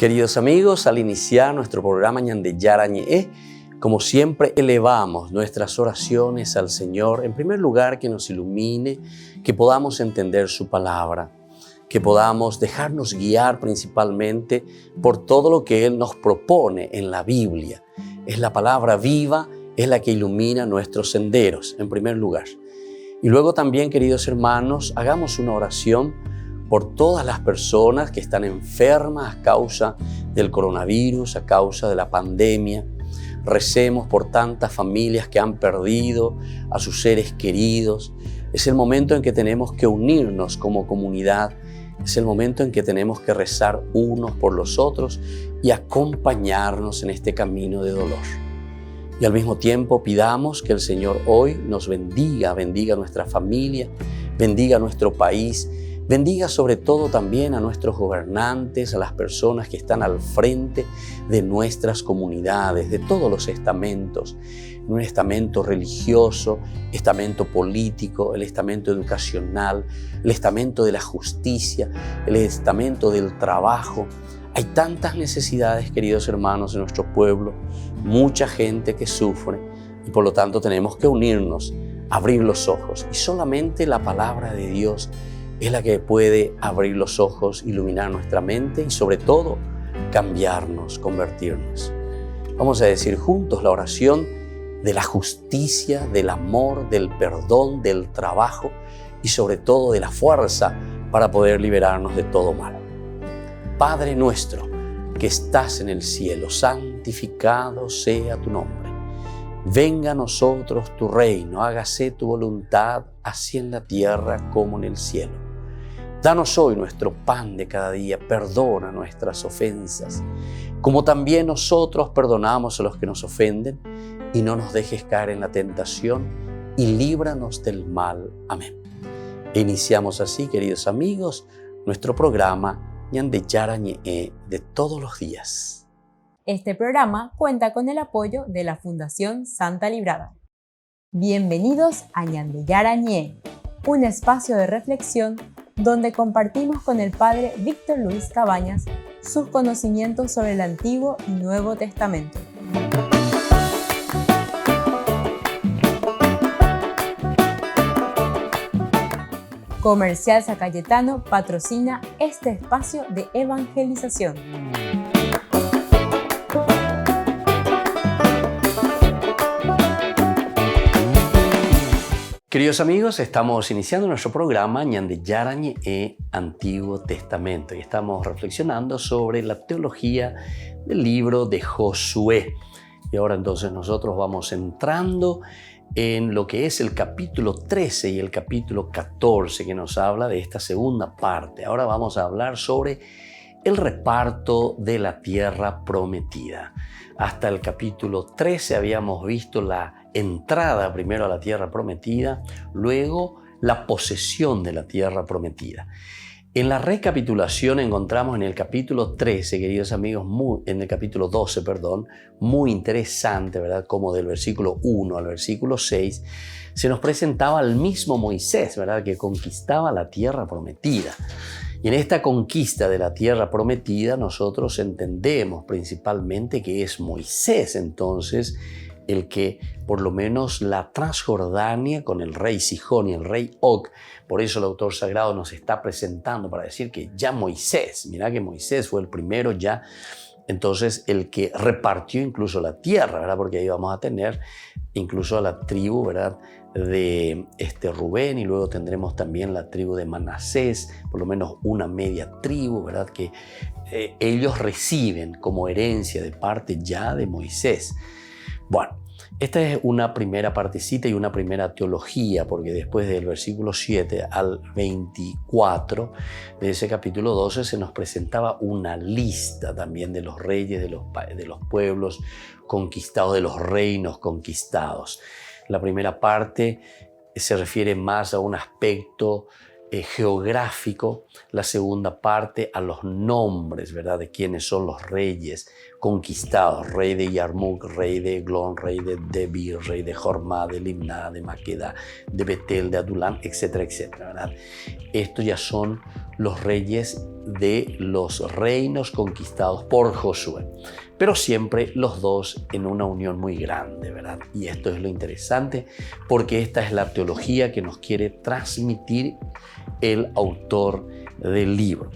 Queridos amigos, al iniciar nuestro programa Ñande Yarañe, como siempre elevamos nuestras oraciones al Señor, en primer lugar que nos ilumine, que podamos entender su palabra, que podamos dejarnos guiar principalmente por todo lo que Él nos propone en la Biblia. Es la palabra viva, es la que ilumina nuestros senderos, en primer lugar. Y luego también, queridos hermanos, hagamos una oración por todas las personas que están enfermas a causa del coronavirus, a causa de la pandemia. Recemos por tantas familias que han perdido a sus seres queridos. Es el momento en que tenemos que unirnos como comunidad. Es el momento en que tenemos que rezar unos por los otros y acompañarnos en este camino de dolor. Y al mismo tiempo pidamos que el Señor hoy nos bendiga a nuestra familia, bendiga a nuestro país, bendiga sobre todo también a nuestros gobernantes, a las personas que están al frente de nuestras comunidades, de todos los estamentos, un estamento religioso, estamento político, el estamento educacional, el estamento de la justicia, el estamento del trabajo. Hay tantas necesidades, queridos hermanos, en nuestro pueblo, mucha gente que sufre y por lo tanto tenemos que unirnos, abrir los ojos y solamente la palabra de Dios es la que puede abrir los ojos, iluminar nuestra mente y sobre todo cambiarnos, convertirnos. Vamos a decir juntos la oración de la justicia, del amor, del perdón, del trabajo y sobre todo de la fuerza para poder liberarnos de todo mal. Padre nuestro que estás en el cielo, santificado sea tu nombre. Venga a nosotros tu reino, hágase tu voluntad, así en la tierra como en el cielo. Danos hoy nuestro pan de cada día, perdona nuestras ofensas, como también nosotros perdonamos a los que nos ofenden, y no nos dejes caer en la tentación, y líbranos del mal. Amén. E iniciamos así, queridos amigos, nuestro programa Ñande Yarañe de todos los días. Este programa cuenta con el apoyo de la Fundación Santa Librada. Bienvenidos a Ñande Yarañe, un espacio de reflexión donde compartimos con el Padre Víctor Luis Cabañas sus conocimientos sobre el Antiguo y Nuevo Testamento. Comercial San Cayetano patrocina este espacio de evangelización. Queridos amigos, estamos iniciando nuestro programa Ñande Yarañe Antiguo Testamento y estamos reflexionando sobre la teología del libro de Josué. Y ahora entonces nosotros vamos entrando en lo que es el capítulo 13 y el capítulo 14 que nos habla de esta segunda parte. Ahora vamos a hablar sobre el reparto de la tierra prometida. Hasta el capítulo 13 habíamos visto la entrada primero a la tierra prometida, luego la posesión de la tierra prometida. En la recapitulación encontramos en el capítulo 13, queridos amigos, en el capítulo 12, muy interesante, ¿verdad? Como del versículo 1 al versículo 6 se nos presentaba al mismo Moisés, ¿verdad? Que conquistaba la tierra prometida. Y en esta conquista de la tierra prometida nosotros entendemos principalmente que es Moisés entonces el que por lo menos la Transjordania con el rey Sihón y el rey Og, por eso el autor sagrado nos está presentando para decir que ya Moisés, mira que Moisés fue el primero ya, entonces el que repartió incluso la tierra, ¿verdad? Porque ahí vamos a tener incluso a la tribu, ¿verdad? De Rubén y luego tendremos también la tribu de Manasés, por lo menos una media tribu, ¿verdad? Que ellos reciben como herencia de parte ya de Moisés. Bueno, esta es una primera partecita y una primera teología, porque después del versículo 7 al 24 de ese capítulo 12 se nos presentaba una lista también de los reyes, de los pueblos conquistados, de los reinos conquistados. La primera parte se refiere más a un aspecto geográfico, la segunda parte a los nombres, ¿verdad? De quiénes son los reyes conquistados, rey de Yarmuk, rey de Eglón, rey de Debir, rey de Jormá, de Limná, de Maqueda, de Betel, de Adulam, etcétera, etcétera, ¿verdad? Estos ya son los reyes de los reinos conquistados por Josué, pero siempre los dos en una unión muy grande, ¿verdad? Y esto es lo interesante, porque esta es la teología que nos quiere transmitir el autor del libro.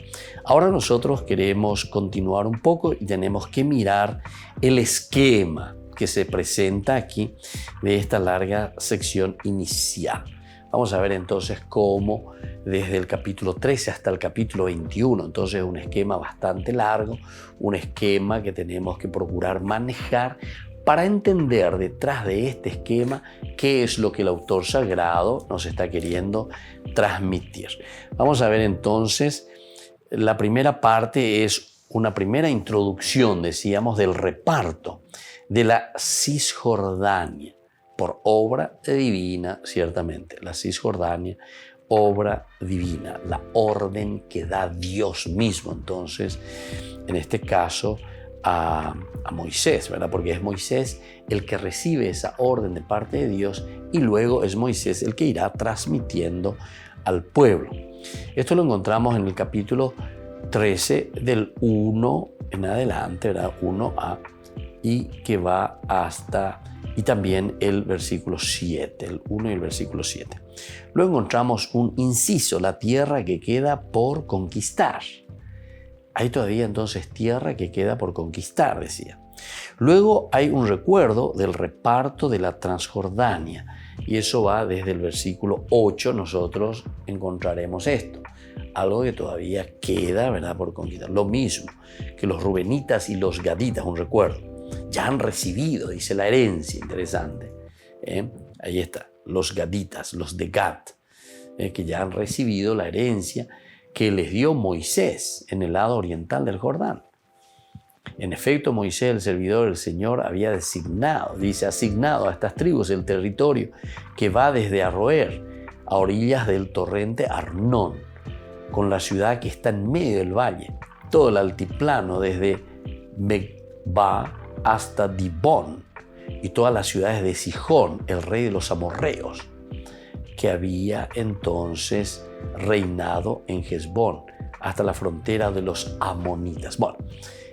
Ahora nosotros queremos continuar un poco y tenemos que mirar el esquema que se presenta aquí de esta larga sección inicial. Vamos a ver entonces cómo desde el capítulo 13 hasta el capítulo 21, entonces un esquema bastante largo, un esquema que tenemos que procurar manejar para entender detrás de este esquema qué es lo que el autor sagrado nos está queriendo transmitir. Vamos a ver entonces, la primera parte es una primera introducción, decíamos, del reparto de la Cisjordania, por obra divina, ciertamente. La Cisjordania, obra divina, la orden que da Dios mismo, entonces, en este caso, a Moisés, ¿verdad? Porque es Moisés el que recibe esa orden de parte de Dios y luego es Moisés el que irá transmitiendo al pueblo. Esto lo encontramos en el capítulo 13 del 1 en adelante, ¿verdad? 1a, y que va hasta, y también el versículo 7, el 1 y el versículo 7. Luego encontramos un inciso, la tierra que queda por conquistar. Hay todavía entonces tierra que queda por conquistar, decía. Luego hay un recuerdo del reparto de la Transjordania, y eso va desde el versículo 8, nosotros encontraremos esto. Algo que todavía queda, ¿verdad?, por conquistar. Lo mismo que los rubenitas y los gaditas, un recuerdo. Ya han recibido, dice, la herencia, interesante. Ahí está, los gaditas, los de Gad, que ya han recibido la herencia que les dio Moisés en el lado oriental del Jordán. En efecto, Moisés, el servidor del Señor, había asignado a estas tribus el territorio que va desde Aroer a orillas del torrente Arnón, con la ciudad que está en medio del valle, todo el altiplano desde Megba hasta Dibón y todas las ciudades de Sihón, el rey de los amorreos, que había entonces reinado en Hesbón, hasta la frontera de los amonitas. Bueno,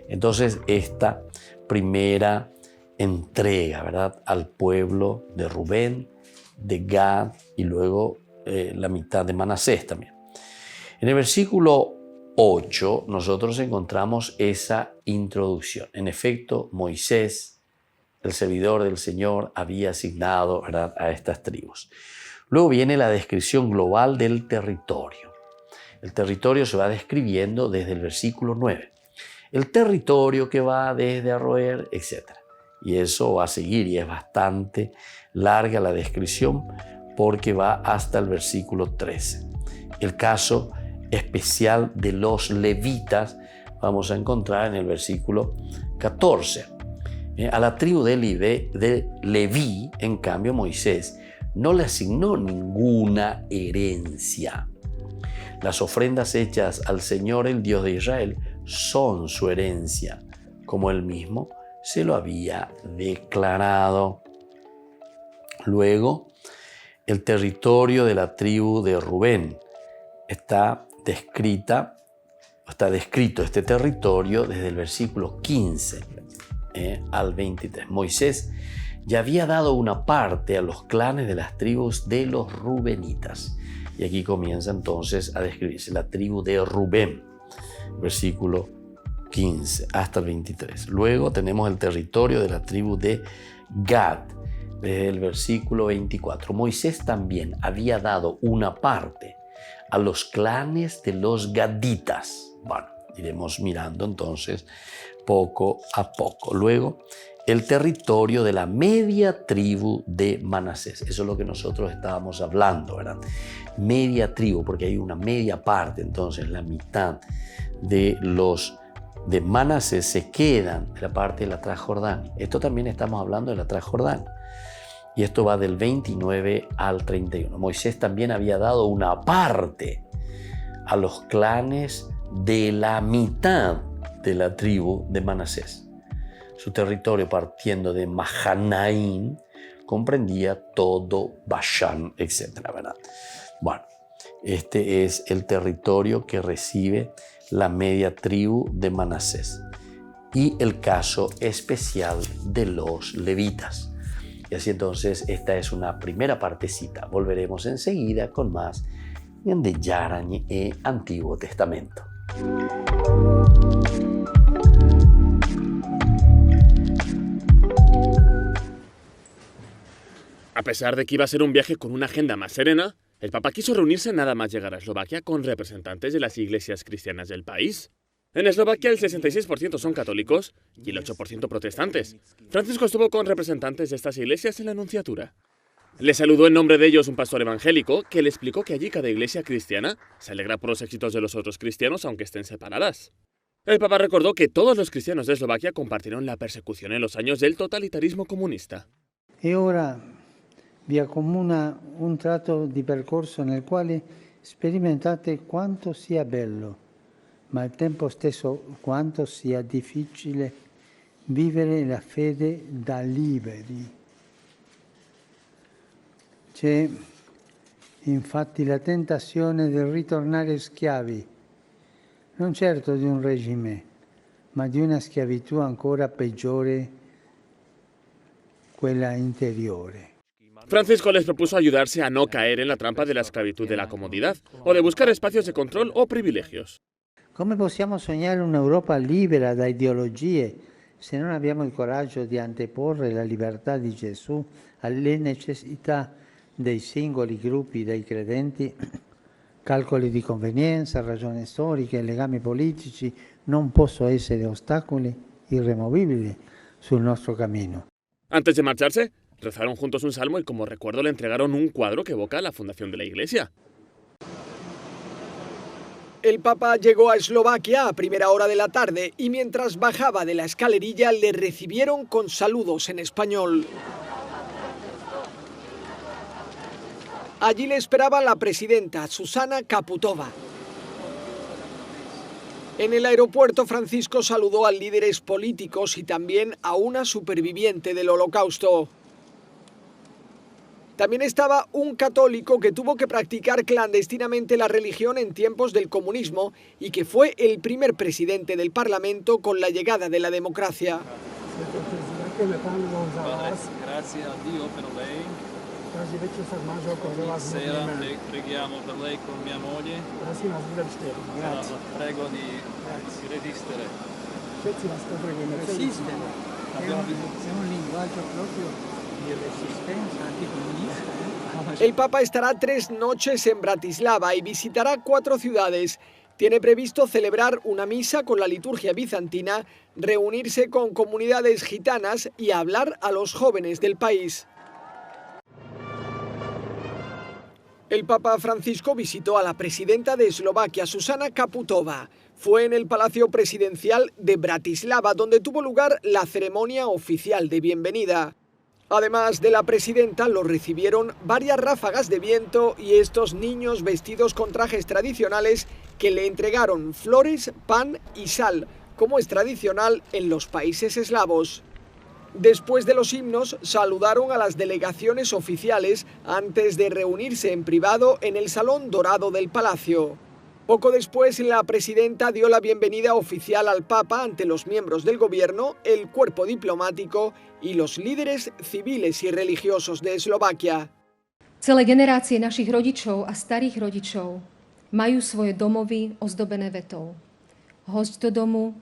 entonces esta primera entrega, ¿verdad?, al pueblo de Rubén, de Gad y luego la mitad de Manasés también. En el versículo 8 nosotros encontramos esa introducción. En efecto, Moisés, el servidor del Señor, había asignado, ¿verdad?, a estas tribus. Luego viene la descripción global del territorio. El territorio se va describiendo desde el versículo 9. El territorio que va desde Aroer, etc. Y eso va a seguir y es bastante larga la descripción porque va hasta el versículo 13. El caso especial de los levitas vamos a encontrar en el versículo 14. A la tribu de Leví, en cambio, Moisés no le asignó ninguna herencia. Las ofrendas hechas al Señor, el Dios de Israel, son su herencia, como él mismo se lo había declarado. Luego, el territorio de la tribu de Rubén está descrito este territorio desde el versículo 15 al 23. Moisés ya había dado una parte a los clanes de las tribus de los rubenitas. Y aquí comienza entonces a describirse la tribu de Rubén, versículo 15 hasta el 23. Luego tenemos el territorio de la tribu de Gad, desde el versículo 24. Moisés también había dado una parte a los clanes de los gaditas. Bueno, iremos mirando entonces poco a poco. Luego, el territorio de la media tribu de Manasés. Eso es lo que nosotros estábamos hablando, ¿verdad? Media tribu, porque hay una media parte, entonces la mitad de los de Manasés se quedan en la parte de la Transjordania. Esto también estamos hablando de la Transjordania. Y esto va del 29 al 31. Moisés también había dado una parte a los clanes de la mitad de la tribu de Manasés. Su territorio, partiendo de Mahanaim, comprendía todo Bashán, etc. ¿verdad? Bueno, este es el territorio que recibe la media tribu de Manasés y el caso especial de los levitas. Y así entonces esta es una primera partecita. Volveremos enseguida con más de Yarañe e Antiguo Testamento. A pesar de que iba a ser un viaje con una agenda más serena, el Papa quiso reunirse nada más llegar a Eslovaquia con representantes de las iglesias cristianas del país. En Eslovaquia el 66% son católicos y el 8% protestantes. Francisco estuvo con representantes de estas iglesias en la Nunciatura. Le saludó en nombre de ellos un pastor evangélico que le explicó que allí cada iglesia cristiana se alegra por los éxitos de los otros cristianos aunque estén separadas. El Papa recordó que todos los cristianos de Eslovaquia compartieron la persecución en los años del totalitarismo comunista. E ora vi accomuna un tratto di percorso nel quale sperimentate quanto sia bello, ma al tempo stesso quanto sia difficile vivere la fede da liberi. C'è infatti la tentazione del ritornare schiavi, non certo di un regime, ma di una schiavitù ancora peggiore, quella interiore. Francisco les propuso ayudarse a no caer en la trampa de la esclavitud de la comodidad o de buscar espacios de control o privilegios. Come possiamo sognare un'Europa libera da ideologie se non abbiamo il coraggio di anteporre la libertà di Gesù alle necessità dei singoli gruppi dei credenti? Calcoli di convenienza, ragioni storiche, legami politici non possono essere ostacoli irremovibili sul nostro cammino. Antes de marcharse, rezaron juntos un salmo y como recuerdo le entregaron un cuadro que evoca la fundación de la iglesia. El Papa llegó a Eslovaquia a primera hora de la tarde y mientras bajaba de la escalerilla le recibieron con saludos en español. Allí le esperaba la presidenta Zuzana Čaputová. En el aeropuerto, Francisco saludó a líderes políticos y también a una superviviente del Holocausto. También estaba un católico que tuvo que practicar clandestinamente la religión en tiempos del comunismo y que fue el primer presidente del Parlamento con la llegada de la democracia. Grazie a Dio per lei. Sera preghiamo per lei con mia moglie. Prego di resistere. Resistere è un linguaggio proprio di resistenza anticomunista. El Papa estará 3 noches en Bratislava y visitará 4 ciudades. Tiene previsto celebrar una misa con la liturgia bizantina, reunirse con comunidades gitanas y hablar a los jóvenes del país. El Papa Francisco visitó a la presidenta de Eslovaquia, Zuzana Čaputová. Fue en el Palacio Presidencial de Bratislava, donde tuvo lugar la ceremonia oficial de bienvenida. Además de la presidenta, lo recibieron varias ráfagas de viento y estos niños vestidos con trajes tradicionales que le entregaron flores, pan y sal, como es tradicional en los países eslavos. Después de los himnos, saludaron a las delegaciones oficiales antes de reunirse en privado en el Salón Dorado del Palacio. Poco después, la presidenta dio la bienvenida oficial al Papa ante los miembros del gobierno, el cuerpo diplomático y los líderes civiles y religiosos de Eslovaquia. Celé generácie našich rodičov a starých rodičov majú svoje domovy ozdobené vetou. Hosť do domu,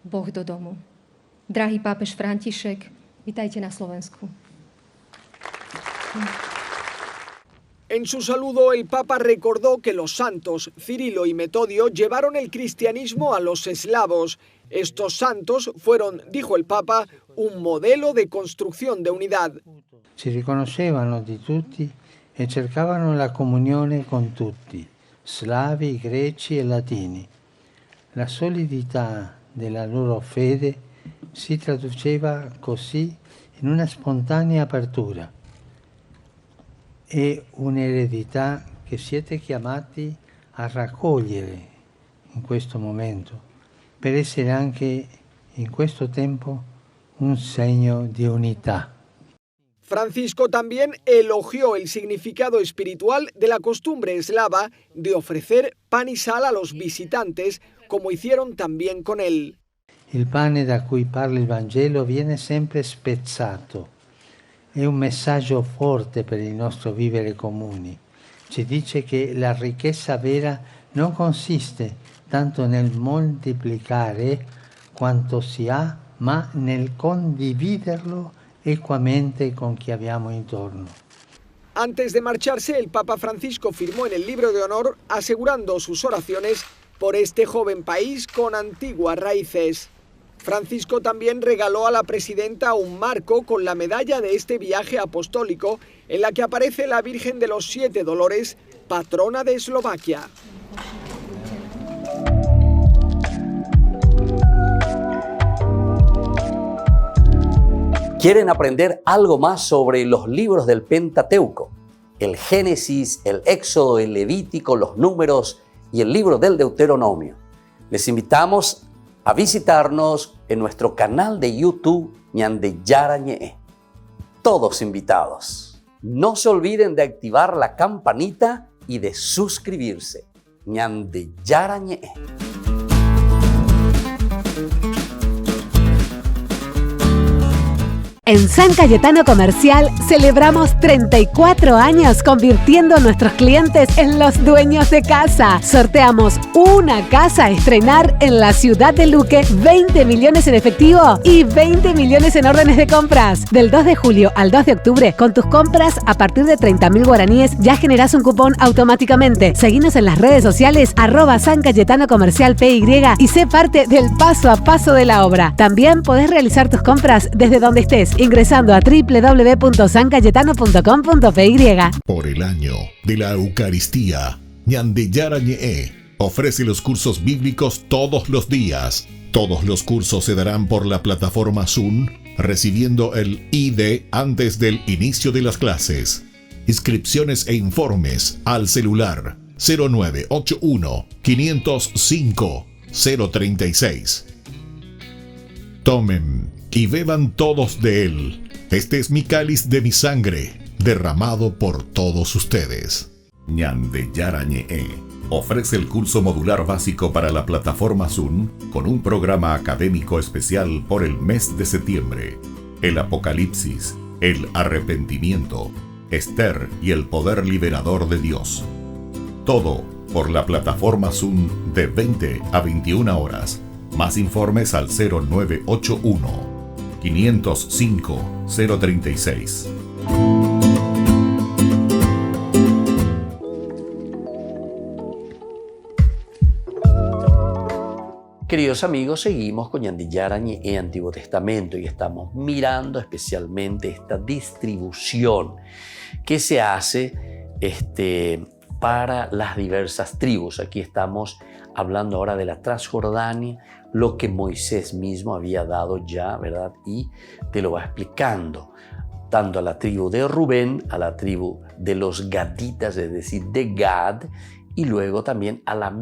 Boh do domu. Drahý pápež František, vitajte na Slovensku. En su saludo, el Papa recordó que los santos Cirilo y Metodio llevaron el cristianismo a los eslavos. Estos santos fueron, dijo el Papa, un modelo de construcción de unidad. Si riconoscevano di tutti e cercavano la comunione con tutti, slavi, greci e latini. La solidità della loro fede si traduceva così in una spontanea apertura e un'eredità che siete chiamati a raccogliere in questo momento, per essere anche in questo tempo un segno di unità. Francisco también elogió el significado espiritual de la costumbre eslava de ofrecer pan y sal a los visitantes, como hicieron también con él. Il pane da cui parla il Vangelo viene sempre spezzato. È un messaggio forte per il nostro vivere comuni. Ci dice che la ricchezza vera non consiste tanto nel moltiplicare quanto si ha, ma nel condividerlo equamente con chi abbiamo intorno. Antes de marcharse, el Papa Francisco firmó en el libro de honor asegurando sus oraciones por este joven país con antiguas raíces. Francisco también regaló a la presidenta un marco con la medalla de este viaje apostólico en la que aparece la Virgen de los Siete Dolores, patrona de Eslovaquia. ¿Quieren aprender algo más sobre los libros del Pentateuco? El Génesis, el Éxodo, el Levítico, los Números y el libro del Deuteronomio. Les invitamos a visitarnos en nuestro canal de YouTube Ñande Yarañe. Todos invitados. No se olviden de activar la campanita y de suscribirse. Ñande Yarañe. En San Cayetano Comercial celebramos 34 años convirtiendo a nuestros clientes en los dueños de casa. Sorteamos una casa a estrenar en la ciudad de Luque, 20 millones en efectivo y 20 millones en órdenes de compras. Del 2 de julio al 2 de octubre, con tus compras a partir de 30.000 guaraníes ya generás un cupón automáticamente. Seguinos en las redes sociales @San Cayetano Comercial PY y sé parte del paso a paso de la obra. También podés realizar tus compras desde donde estés, ingresando a www.sancayetano.com.py. Por el año de la Eucaristía, Ñande Yarañe ofrece los cursos bíblicos todos los días. Todos los cursos se darán por la plataforma Zoom, recibiendo el ID antes del inicio de las clases. Inscripciones e informes al celular 0981 505 036. Tomen y beban todos de él. Este es mi cáliz de mi sangre, derramado por todos ustedes. Ñande Yarañe ofrece el curso modular básico para la plataforma Zoom con un programa académico especial por el mes de septiembre. El Apocalipsis, el arrepentimiento, Esther y el poder liberador de Dios. Todo por la plataforma Zoom de 20 a 21 horas. Más informes al 0981 505 036. Queridos amigos, seguimos con Ñande Yarañe en Antiguo Testamento y estamos mirando especialmente esta distribución que se hace para las diversas tribus. Aquí estamos hablando ahora de la Transjordania, lo que Moisés mismo había dado ya, ¿verdad? Y te lo va explicando, tanto a la tribu de Rubén, a la tribu de los gaditas, es decir, de Gad, y luego también a la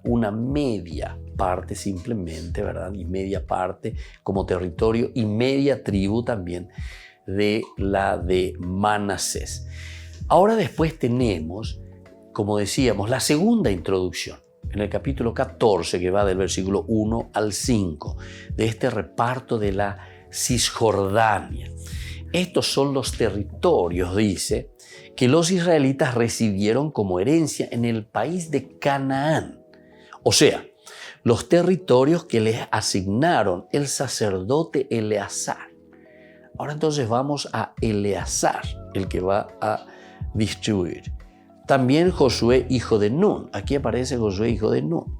una media parte simplemente, ¿verdad? Y media parte como territorio y media tribu también de la de Manasés. Ahora después tenemos, como decíamos, la segunda introducción. En el capítulo 14, que va del versículo 1 al 5, de este reparto de la Cisjordania. Estos son los territorios, dice, que los israelitas recibieron como herencia en el país de Canaán. O sea, los territorios que les asignaron el sacerdote Eleazar. Ahora entonces vamos a Eleazar, el que va a distribuir. También Josué, hijo de Nun. Aquí aparece Josué, hijo de Nun.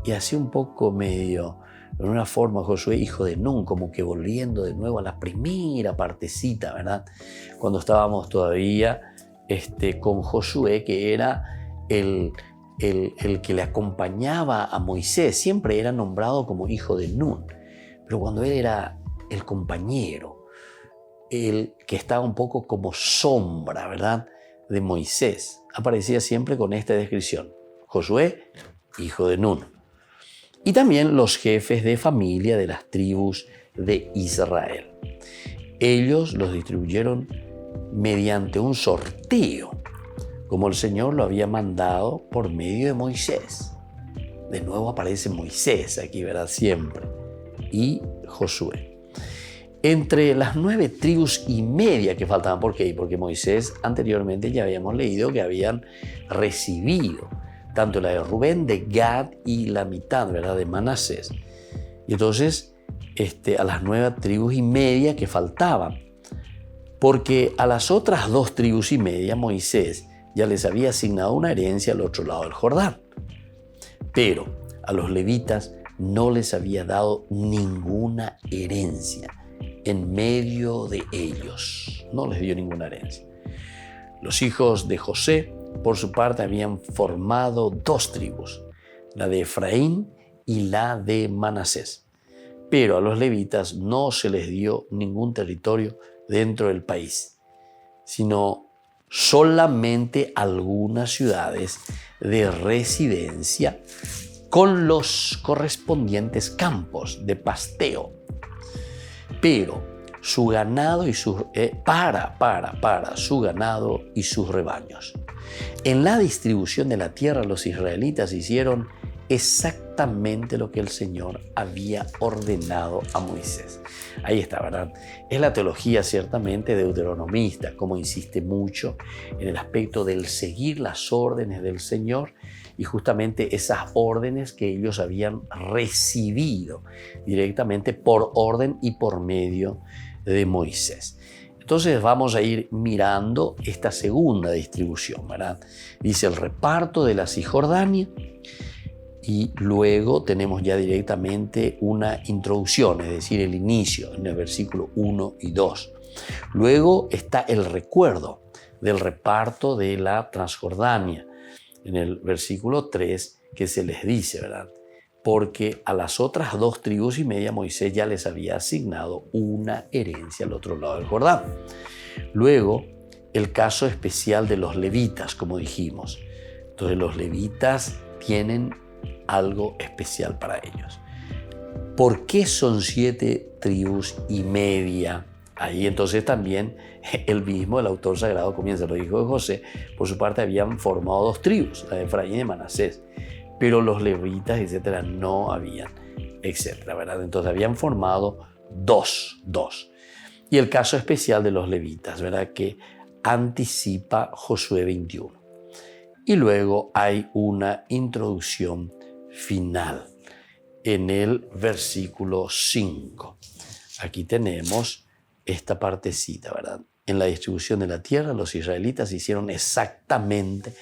Y así un poco medio, en una forma, Josué, hijo de Nun, como que volviendo de nuevo a la primera partecita, ¿verdad? Cuando estábamos todavía con Josué, que era el que le acompañaba a Moisés. Siempre era nombrado como hijo de Nun. Pero cuando él era el compañero, el que estaba un poco como sombra, ¿verdad?, de Moisés, aparecía siempre con esta descripción: Josué, hijo de Nun. y también los jefes de familia de las tribus de Israel. Ellos los distribuyeron mediante un sorteo, como el Señor lo había mandado por medio de Moisés. De nuevo aparece Moisés aquí, ¿verdad? Siempre. Y Josué. Entre las 9 tribus y media que faltaban, ¿por qué? Porque Moisés anteriormente ya habíamos leído que habían recibido tanto la de Rubén, de Gad y la mitad, ¿verdad?, de Manasés. Y entonces a las 9 tribus y media que faltaban, porque a las otras 2 tribus y media Moisés ya les había asignado una herencia al otro lado del Jordán. Pero a los levitas no les había dado ninguna herencia en medio de ellos. No les dio ninguna herencia. Los hijos de José, por su parte, habían formado 2 tribus, la de Efraín y la de Manasés. Pero a los levitas no se les dio ningún territorio dentro del país, sino solamente algunas ciudades de residencia con los correspondientes campos de pasteo. Pero su ganado y para su ganado y sus rebaños. En la distribución de la tierra, los israelitas hicieron exactamente lo que el Señor había ordenado a Moisés. Ahí está, ¿verdad? Es la teología ciertamente deuteronomista, como insiste mucho en el aspecto del seguir las órdenes del Señor y justamente esas órdenes que ellos habían recibido directamente por orden y por medio de Moisés. Entonces vamos a ir mirando esta segunda distribución, ¿verdad? Dice el reparto de la Cisjordania y luego tenemos ya directamente una introducción, es decir, el inicio en el versículo 1 y 2. Luego está el recuerdo del reparto de la Transjordania en el versículo 3, que se les dice, ¿verdad? Porque a las otras 2 tribus y media Moisés ya les había asignado una herencia al otro lado del Jordán. Luego, el caso especial de los levitas, como dijimos. Entonces, los levitas tienen algo especial para ellos. ¿Por qué son 7 tribus y media? Ahí entonces también el autor sagrado comienza, los hijos de José, por su parte habían formado 2 tribus, la de Efraín y de Manasés, pero los levitas, etcétera, no habían, etcétera, ¿verdad? Entonces habían formado 2. Y el caso especial de los levitas, ¿verdad?, que anticipa Josué 21. Y luego hay una introducción final en el versículo 5. Aquí tenemos esta partecita, ¿verdad? En la distribución de la tierra, los israelitas hicieron exactamente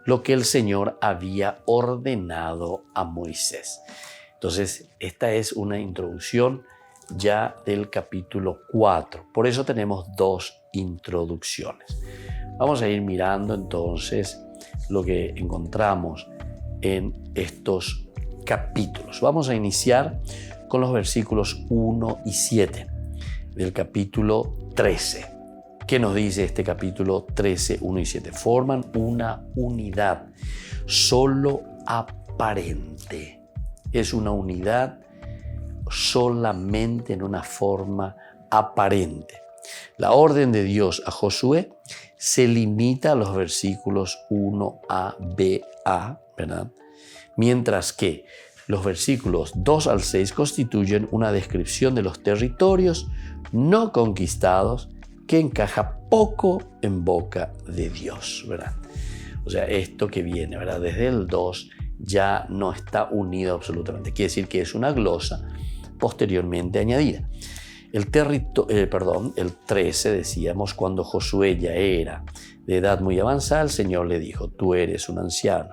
lo que el Señor había ordenado a Moisés. Entonces, esta es una introducción ya del capítulo 4. Por eso tenemos 2 introducciones. Vamos a ir mirando entonces lo que encontramos en estos capítulos. Vamos a iniciar con los versículos 1 y 7 del capítulo 13. ¿Qué nos dice este capítulo 13, 1 y 7? Forman una unidad solo aparente. Es una unidad solamente en una forma aparente. La orden de Dios a Josué se limita a los versículos 1a, b, a, ¿verdad? Mientras que los versículos 2 al 6 constituyen una descripción de los territorios no conquistados que encaja poco en boca de Dios, ¿verdad? O sea, esto que viene, ¿verdad?, desde el 2 ya no está unido absolutamente. Quiere decir que es una glosa posteriormente añadida. El 13 decíamos, cuando Josué ya era de edad muy avanzada, el Señor le dijo: tú eres un anciano,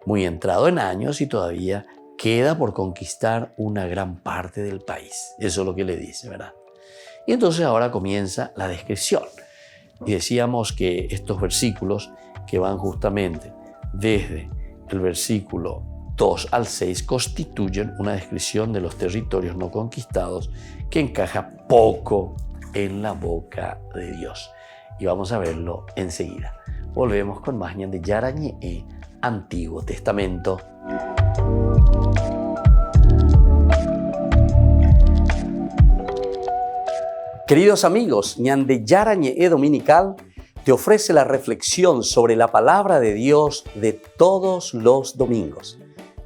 muy entrado en años y todavía queda por conquistar una gran parte del país. Eso es lo que le dice, ¿verdad? Y entonces ahora comienza la descripción. Y decíamos que estos versículos que van justamente desde el versículo 2 al 6 constituyen una descripción de los territorios no conquistados que encaja poco en la boca de Dios. Y vamos a verlo enseguida. Volvemos con más Ñande Yarañe, Antiguo Testamento. Queridos amigos, Ñande Yarañe Dominical te ofrece la reflexión sobre la palabra de Dios de todos los domingos.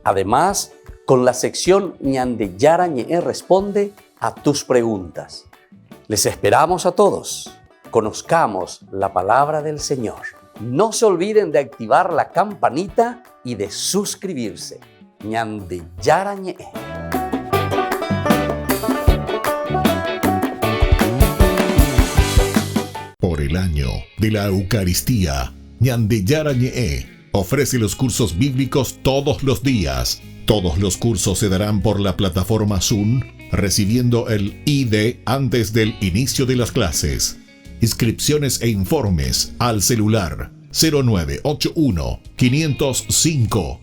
Además, con la sección Ñande Yarañe responde a tus preguntas. Les esperamos a todos. Conozcamos la palabra del Señor. No se olviden de activar la campanita y de suscribirse. Ñande Yarañe. Por el año de la Eucaristía, Ñande Yarañe ofrece los cursos bíblicos todos los días. Todos los cursos se darán por la plataforma Zoom, recibiendo el ID antes del inicio de las clases. Inscripciones e informes al celular 0981 505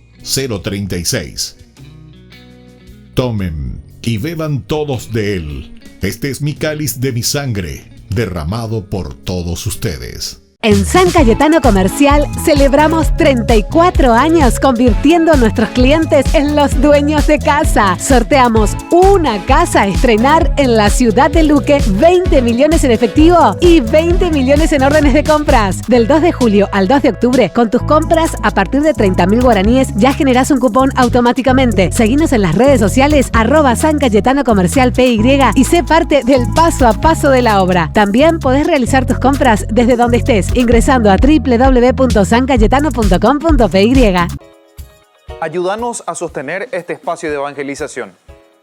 036. Tomen y beban todos de él. Este es mi cáliz de mi sangre, derramado por todos ustedes. En San Cayetano Comercial celebramos 34 años convirtiendo a nuestros clientes en los dueños de casa. Sorteamos una casa a estrenar en la ciudad de Luque, 20 millones en efectivo y 20 millones en órdenes de compras. Del 2 de julio al 2 de octubre, con tus compras a partir de 30.000 guaraníes ya generás un cupón automáticamente. Seguinos en las redes sociales @San Cayetano Comercial PY y sé parte del paso a paso de la obra. También podés realizar tus compras desde donde estés, ingresando a www.sancayetano.com.py. Ayúdanos a sostener este espacio de evangelización.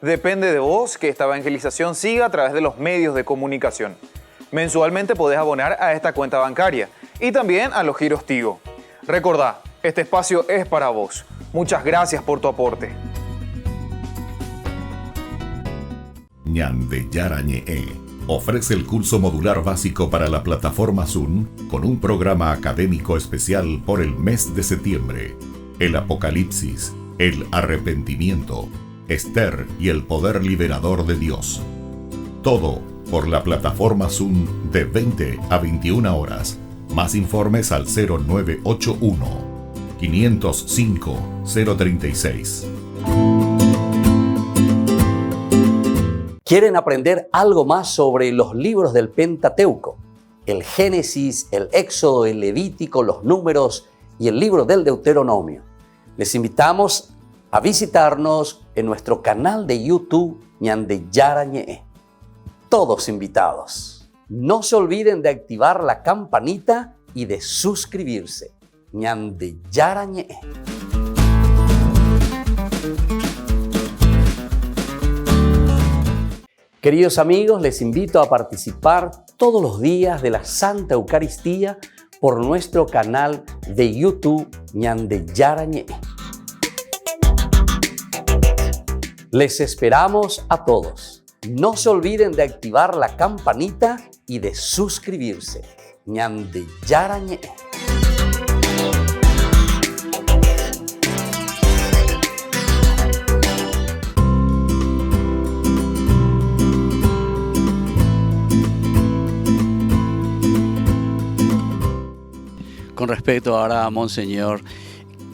Depende de vos que esta evangelización siga a través de los medios de comunicación. Mensualmente podés abonar a esta cuenta bancaria y también a los giros Tigo. Recordá, este espacio es para vos. Muchas gracias por tu aporte. Ñande Yarañe ofrece el curso modular básico para la plataforma Zoom con un programa académico especial por el mes de septiembre. El Apocalipsis, el arrepentimiento, Esther y el poder liberador de Dios. Todo por la plataforma Zoom de 20 a 21 horas. Más informes al 0981 505 036. ¿Quieren aprender algo más sobre los libros del Pentateuco? El Génesis, el Éxodo, el Levítico, los Números y el libro del Deuteronomio. Les invitamos a visitarnos en nuestro canal de YouTube Ñande Yarañe. Todos invitados. No se olviden de activar la campanita y de suscribirse. Ñande Yarañe. Queridos amigos, les invito a participar todos los días de la Santa Eucaristía por nuestro canal de YouTube Ñande Yarañe. Les esperamos a todos. No se olviden de activar la campanita y de suscribirse. Ñande Yarañe. Con respecto ahora a Monseñor,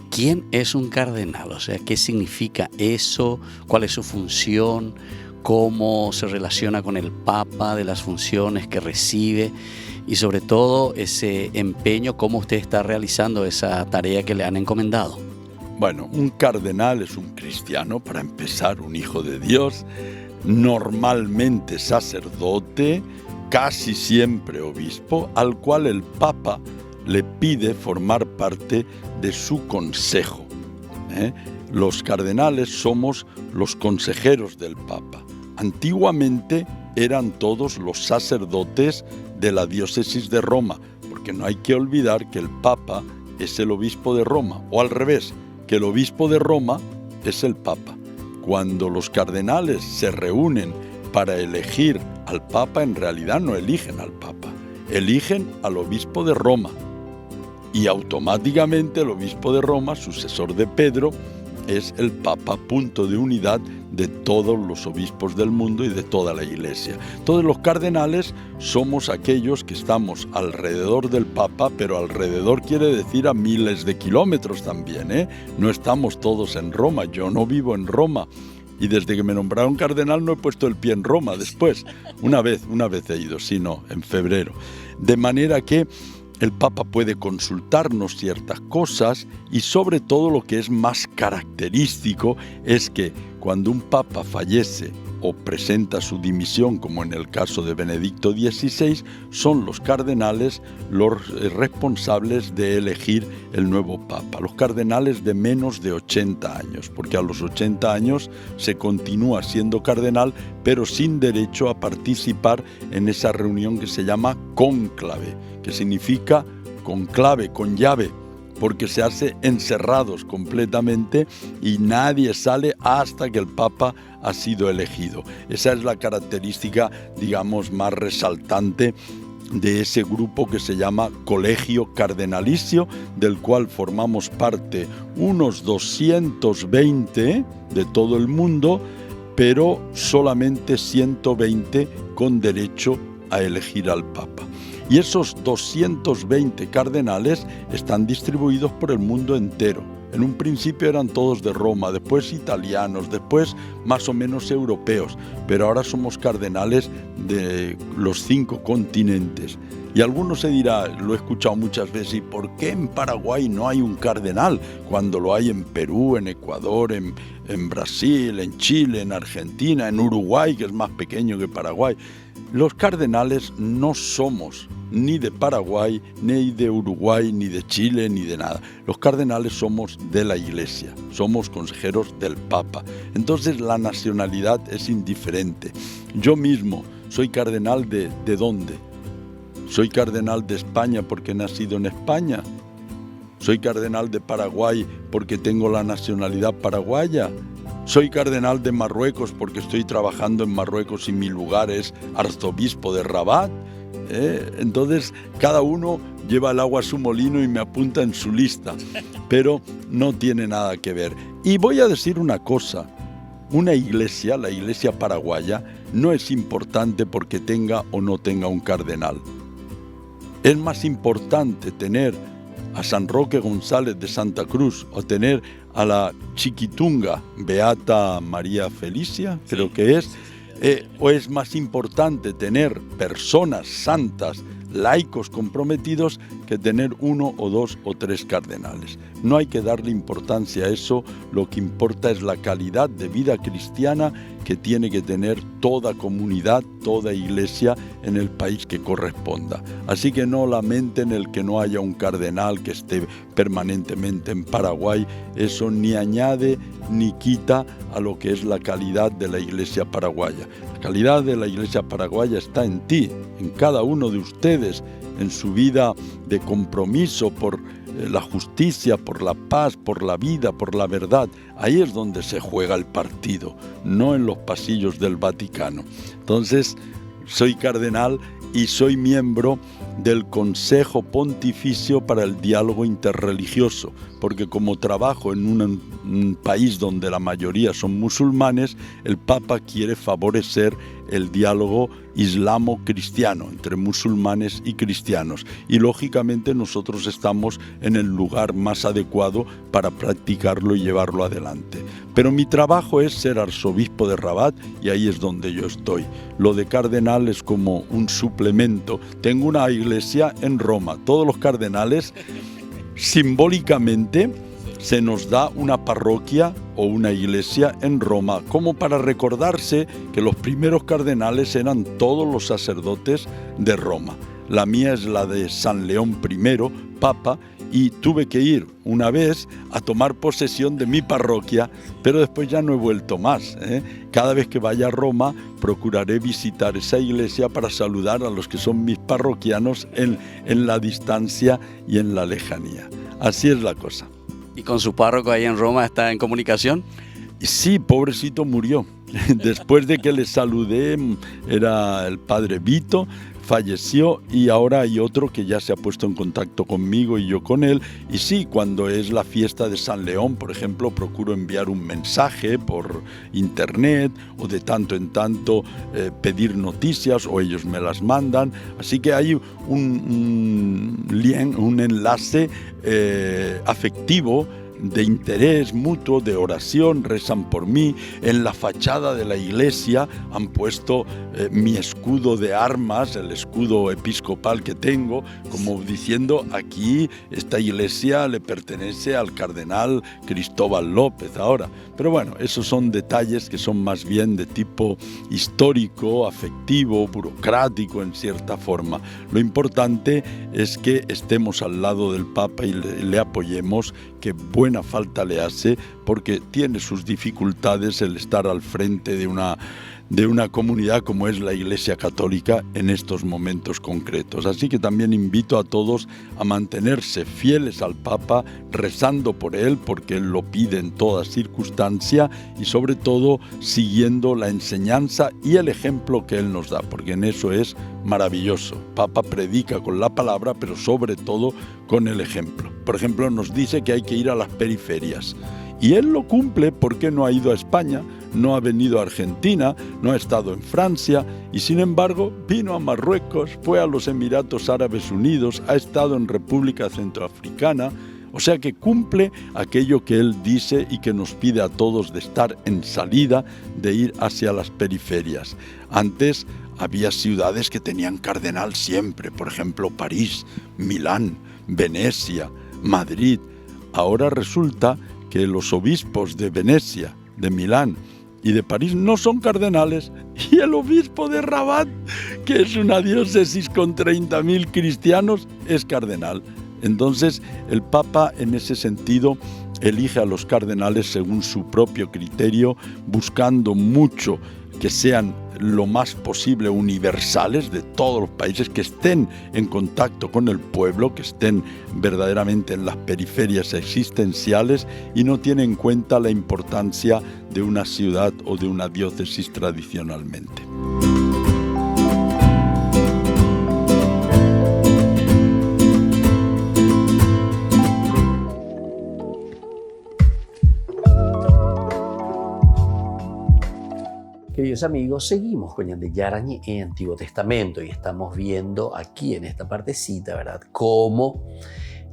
¿quién es un cardenal? O sea, ¿qué significa eso? ¿Cuál es su función? ¿Cómo se relaciona con el Papa, de las funciones que recibe? Y sobre todo ese empeño, ¿cómo usted está realizando esa tarea que le han encomendado? Bueno, un cardenal es un cristiano, para empezar, un hijo de Dios, normalmente sacerdote, casi siempre obispo, al cual el Papa le pide formar parte de su consejo. Los cardenales somos los consejeros del Papa. Antiguamente eran todos los sacerdotes de la diócesis de Roma, porque no hay que olvidar que el Papa es el obispo de Roma, o al revés, que el obispo de Roma es el Papa. Cuando los cardenales se reúnen para elegir al Papa, en realidad no eligen al Papa, eligen al obispo de Roma. Y automáticamente el obispo de Roma, sucesor de Pedro, es el Papa, punto de unidad de todos los obispos del mundo y de toda la Iglesia. Todos los cardenales somos aquellos que estamos alrededor del Papa, pero alrededor quiere decir a miles de kilómetros también, No estamos todos en Roma, yo no vivo en Roma. y desde que me nombraron cardenal no he puesto el pie en Roma después. Una vez he ido, sí, no, en febrero. De manera que el Papa puede consultarnos ciertas cosas y sobre todo lo que es más característico es que cuando un Papa fallece o presenta su dimisión, como en el caso de Benedicto XVI, son los cardenales los responsables de elegir el nuevo Papa. Los cardenales de menos de 80 años, porque a los 80 años se continúa siendo cardenal, pero sin derecho a participar en esa reunión que se llama cónclave, que significa con clave, con llave, porque se hace encerrados completamente y nadie sale hasta que el Papa ha sido elegido. Esa es la característica, digamos, más resaltante de ese grupo que se llama Colegio Cardenalicio, del cual formamos parte unos 220 de todo el mundo, pero solamente 120 con derecho a elegir al Papa. Y esos 220 cardenales están distribuidos por el mundo entero. En un principio eran todos de Roma, después italianos, después más o menos europeos, pero ahora somos cardenales de los 5 continentes. Y algunos se dirá, lo he escuchado muchas veces, ¿y por qué en Paraguay no hay un cardenal cuando lo hay en Perú, en Ecuador, en Brasil, en Chile, en Argentina, en Uruguay, que es más pequeño que Paraguay? Los cardenales no somos ni de Paraguay, ni de Uruguay, ni de Chile, ni de nada. Los cardenales somos de la Iglesia, somos consejeros del Papa. Entonces la nacionalidad es indiferente. Yo mismo soy cardenal ¿de dónde? Soy cardenal de España porque he nacido en España. Soy cardenal de Paraguay porque tengo la nacionalidad paraguaya. Soy cardenal de Marruecos porque estoy trabajando en Marruecos y mi lugar es arzobispo de Rabat. Entonces cada uno lleva el agua a su molino y me apunta en su lista, pero no tiene nada que ver. Y voy a decir una cosa, una iglesia, la iglesia paraguaya, no es importante porque tenga o no tenga un cardenal. Es más importante tener a San Roque González de Santa Cruz o tener a la Chiquitunga Beata María Felicia, creo que es, o es más importante tener personas santas, laicos comprometidos, que tener 1 o 2 o 3 cardenales. No hay que darle importancia a eso, lo que importa es la calidad de vida cristiana que tiene que tener toda comunidad, toda iglesia en el país que corresponda. Así que no lamenten el que no haya un cardenal que esté permanentemente en Paraguay, eso ni añade ni quita a lo que es la calidad de la iglesia paraguaya. La calidad de la iglesia paraguaya está en ti, en cada uno de ustedes, en su vida de compromiso por la justicia, por la paz, por la vida, por la verdad. Ahí es donde se juega el partido, no en los pasillos del Vaticano. Entonces, soy cardenal y soy miembro del Consejo Pontificio para el Diálogo Interreligioso, porque como trabajo en un país donde la mayoría son musulmanes, el Papa quiere favorecer el diálogo islamo-cristiano entre musulmanes y cristianos, y lógicamente nosotros estamos en el lugar más adecuado para practicarlo y llevarlo adelante. Pero mi trabajo es ser arzobispo de Rabat y ahí es donde yo estoy. Lo de cardenal es como un suplemento. Tengo una iglesia en Roma. Todos los cardenales, simbólicamente, se nos da una parroquia o una iglesia en Roma, como para recordarse que los primeros cardenales eran todos los sacerdotes de Roma. La mía es la de San León I, Papa, y tuve que ir una vez a tomar posesión de mi parroquia, pero después ya no he vuelto más. Cada vez que vaya a Roma procuraré visitar esa iglesia para saludar a los que son mis parroquianos en la distancia y en la lejanía. Así es la cosa. ¿Y con su párroco ahí en Roma está en comunicación? Sí, pobrecito murió. Después de que le saludé, era el padre Vito, falleció y ahora hay otro que ya se ha puesto en contacto conmigo y yo con él. Y sí, cuando es la fiesta de San León, por ejemplo, procuro enviar un mensaje por internet o de tanto en tanto pedir noticias o ellos me las mandan. Así que hay un enlace afectivo de interés mutuo, de oración, rezan por mí. En la fachada de la iglesia han puesto mi escudo de armas, el escudo episcopal que tengo, como diciendo, aquí esta iglesia le pertenece al cardenal Cristóbal López ahora. Pero bueno, esos son detalles que son más bien de tipo histórico, afectivo, burocrático en cierta forma. Lo importante es que estemos al lado del Papa y le apoyemos, que buena falta le hace, porque tiene sus dificultades el estar al frente de una comunidad como es la Iglesia Católica en estos momentos concretos. Así que también invito a todos a mantenerse fieles al Papa, rezando por él, porque él lo pide en toda circunstancia, y sobre todo siguiendo la enseñanza y el ejemplo que él nos da, porque en eso es maravilloso. Papa predica con la palabra, pero sobre todo con el ejemplo. Por ejemplo, nos dice que hay que ir a las periferias. Y él lo cumple porque no ha ido a España, no ha venido a Argentina, no ha estado en Francia y sin embargo vino a Marruecos, fue a los Emiratos Árabes Unidos, ha estado en República Centroafricana. O sea que cumple aquello que él dice y que nos pide a todos de estar en salida, de ir hacia las periferias. Antes había ciudades que tenían cardenal siempre, por ejemplo París, Milán, Venecia, Madrid. Ahora resulta que los obispos de Venecia, de Milán y de París no son cardenales, y el obispo de Rabat, que es una diócesis con 30.000 cristianos, es cardenal. Entonces el Papa en ese sentido elige a los cardenales según su propio criterio, buscando mucho que sean lo más posible universales de todos los países, que estén en contacto con el pueblo, que estén verdaderamente en las periferias existenciales, y no tiene en cuenta la importancia de una ciudad o de una diócesis tradicionalmente. Queridos amigos, seguimos con Ñande Yarañe en Antiguo Testamento y estamos viendo aquí en esta partecita, ¿verdad?, cómo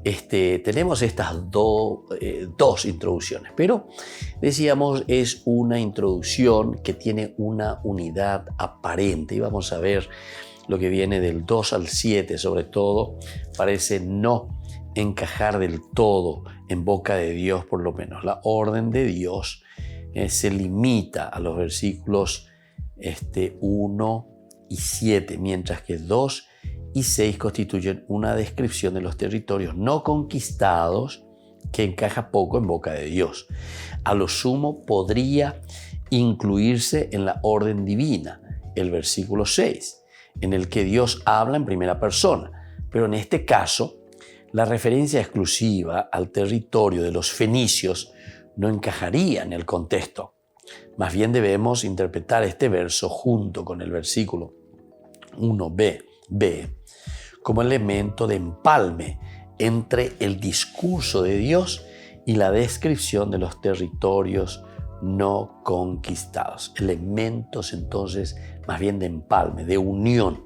tenemos estas dos introducciones, pero decíamos es una introducción que tiene una unidad aparente, y vamos a ver lo que viene del 2 al 7, sobre todo, parece no encajar del todo en boca de Dios, por lo menos. La orden de Dios se limita a los versículos 1 y 7, mientras que 2 y 6 constituyen una descripción de los territorios no conquistados que encaja poco en boca de Dios. A lo sumo podría incluirse en la orden divina el versículo 6, en el que Dios habla en primera persona, pero en este caso la referencia exclusiva al territorio de los fenicios no encajaría en el contexto. Más bien debemos interpretar este verso junto con el versículo 1b como elemento de empalme entre el discurso de Dios y la descripción de los territorios no conquistados. Elementos entonces más bien de empalme, de unión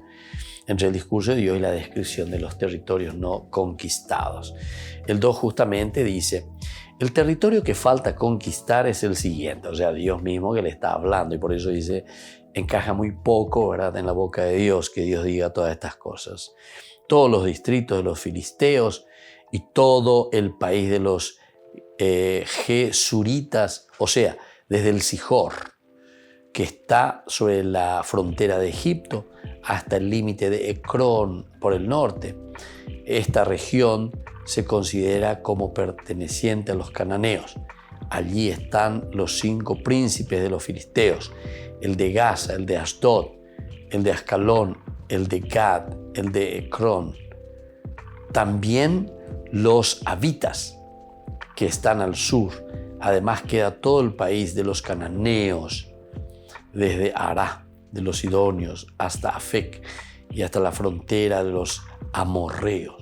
entre el discurso de Dios y la descripción de los territorios no conquistados. El 2 justamente dice: el territorio que falta conquistar es el siguiente, o sea, Dios mismo que le está hablando, y por eso dice, encaja muy poco, ¿verdad?, en la boca de Dios que Dios diga todas estas cosas. Todos los distritos de los filisteos y todo el país de los gesuritas, o sea, desde el Sihor, que está sobre la frontera de Egipto, hasta el límite de Ecrón por el norte. Esta región se considera como perteneciente a los cananeos. Allí están los 5 príncipes de los filisteos: el de Gaza, el de Asdod, el de Ascalón, el de Gad, el de Ecrón. También los habitas que están al sur. Además queda todo el país de los cananeos, desde Ará, de los sidonios, hasta Afec y hasta la frontera de los amorreos.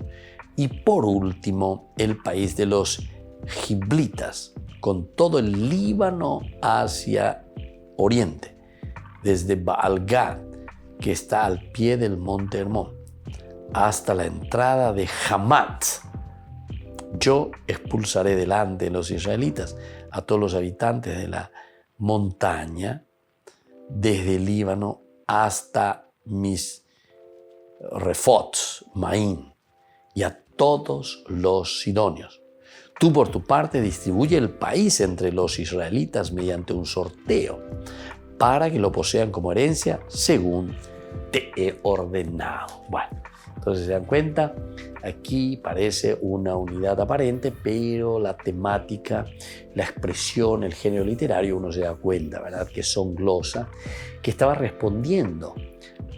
Y por último, el país de los giblitas, con todo el Líbano hacia oriente, desde Baal-Gad, que está al pie del monte Hermón, hasta la entrada de Hamat, yo expulsaré delante de los israelitas a todos los habitantes de la montaña, desde el Líbano hasta mis refots, Maín, y a todos los sidonios. Tú por tu parte distribuye el país entre los israelitas mediante un sorteo para que lo posean como herencia según te he ordenado. Bueno, entonces se dan cuenta, aquí parece una unidad aparente, pero la temática, la expresión, el género literario, uno se da cuenta, ¿verdad? Que son glosas, que estaba respondiendo